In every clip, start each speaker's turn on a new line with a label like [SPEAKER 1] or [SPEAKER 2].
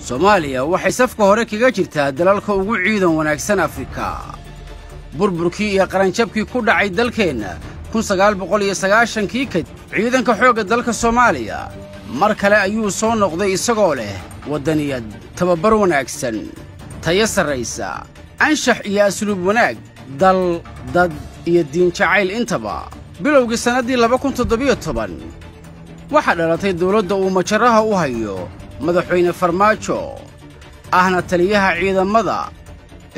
[SPEAKER 1] Soomaaliya waxay safka hore kaga jirtaa dalalka ugu ciidan wanaagsan Afrika. burburkii iyo qaranjabkii ku dhacay dalkeenna 1990kii kadib ciidanka xoogga dalka Soomaaliya mar kale ayuu soo noqday isagoo leh waddaniyad tababar wanaagsan tayo sarraysa anshax iyo asluub wanaag dal dad iyo diin jacayl intaba bilowgii sanadii 2017 waxa dhalatay dawladda uu majaraha u hayo madaxweyne Farmaajo ahna taliyaha ciidamada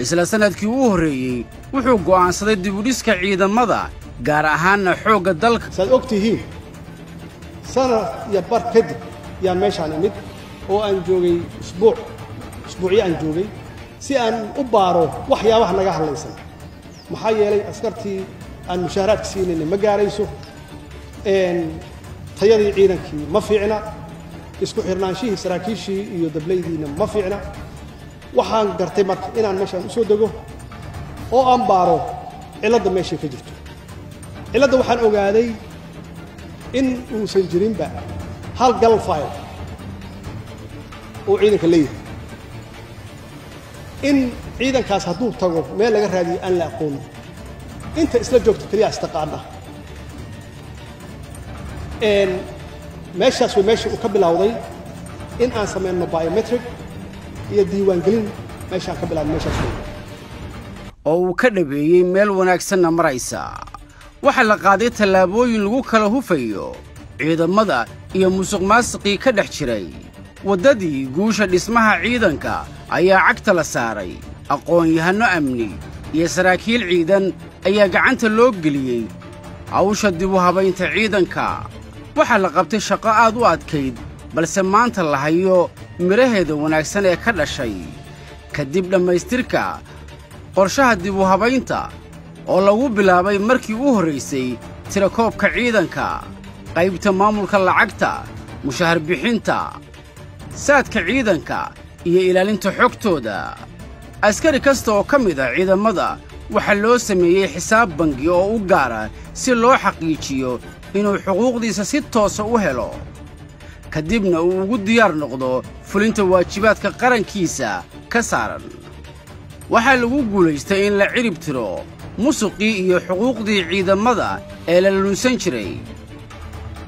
[SPEAKER 1] isla sanadkii uu horeeyay wuxuu go'aansaday dib u dhiska ciidamada gaar ahaan xoogga dalka
[SPEAKER 2] saad ogtihiin sana ya bar kadib yaa meeshaan imid oo aan joogay isbuucii aan joogay si aan u baaro waxyaabaha naga hadlaysan maxaa yeelay askartii aan mushaaraadka siinayna ma gaarayso tayadii ciidankii ma fiicna isku xirnaanshihii saraakiishii iyo dablaydiina ma fiicna waxaan gartay marka inaan meeshaan u soo dego oo aan baaro cilada meesha ka jirto cilada waxaan ogaaday in uusan jirinba hal gal file oo ciidanka leeyahay in ciidankaas hadduu tago meel laga raadiyo aan la aqoon inta isla joogto kaliya istaqaana meeshaas way meesha uu ka bilowday in aan sameeyno biometric iyo diiwaangelin meeshaan ka bilaabay meeshaas
[SPEAKER 1] oo uu ka dhabeeyay meel wanaagsan maraysa waxa la qaaday tallaabooyin lagu kala hufayo ciidamada iyo musuqmaasuqii ka dhex jiray waddadii guusha dhismaha ciidanka ayaa cagta la saaray aqoon-yahano amni iyo saraakiil ciidan ayaa gacanta loo geliyey hawsha dib u habaynta ciidanka waxa la qabtay shaqo aad u adkayd balse maanta la hayo miraheeda wanaagsan ee ka dhashay kadib dhammaystirka qorshaha dib u habaynta oo lagu bilaabay markii u horraysay tirakoobka ciidanka qaybta maamulka lacagta mushahar bixinta saadka ciidanka iyo ilaalinta xogtooda askari kasta oo ka mid ah ciidamada waxa loo sameeyey xisaab bangi oo u gaara si loo xaqiijiyo inuu xuquuqdiisa si toosa u helo kadibna uu ugu diyaar noqdo fulinta waajibaadka qarankiisa ka saaran waxaa lagu guulaystay in la cirib tiro musuqii iyo xuquuqdii ciidamada ee la lunsan jiray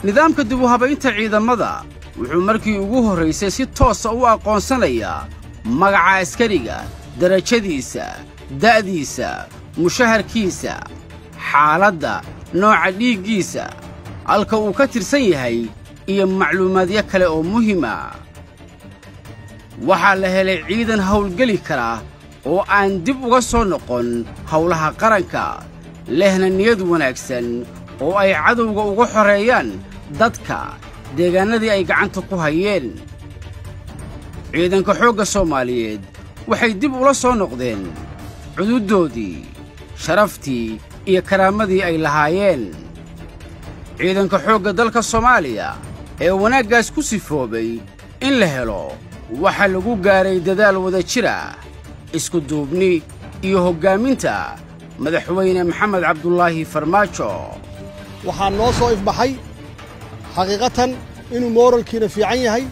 [SPEAKER 1] nidaamka dib u habaynta ciidamada wuxuu markii ugu horraysay si toosa u aqoonsanayaa magaca askariga darajadiisa da'diisa mushaharkiisa xaaladda nooca dhiiggiisa halka uu ka tirsan yahay iyo macluumaadyo kale oo muhiima waxaa la helay ciidan hawlgeli kara oo aan dib uga soo noqon hawlaha qaranka lehna niyad wanaagsan oo ay cadowga uga xoreeyaan dadka deegaanadii ay gacanta ku hayeen ciidanka xoogga Soomaaliyeed waxay dib ula soo noqdeen cududoodii sharaftii iyo karaamadii ay lahaayeen ciidanka xoogga dalka Soomaaliya ee wanaaggaas ku sifoobay in la helo waxa lagu gaaray dadaal wada jira isku duubni iyo hoggaaminta madaxweyne Maxamed Cabdullaahi Farmaajo
[SPEAKER 2] waxaa noo soo ifbaxay xaqiiqatan inuu moralkiina fiican yahay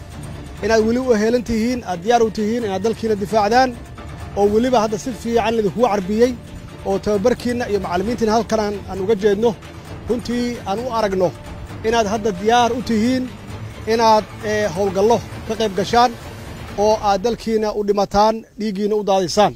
[SPEAKER 2] inaad weli u heelan tihiin aad diyaar u tihiin inaad dalkiina difaacdaan oo weliba hadda si fiican lidinku carbiyey oo tababarkiinna iyo macallimiintiina halkan aan uga jeedno runtii aan u aragno inaad hadda diyaar u tihiin inaad howlgallo ka qayb gashaan oo aad dalkiina u dhimataan dhiiggiina u daadisaan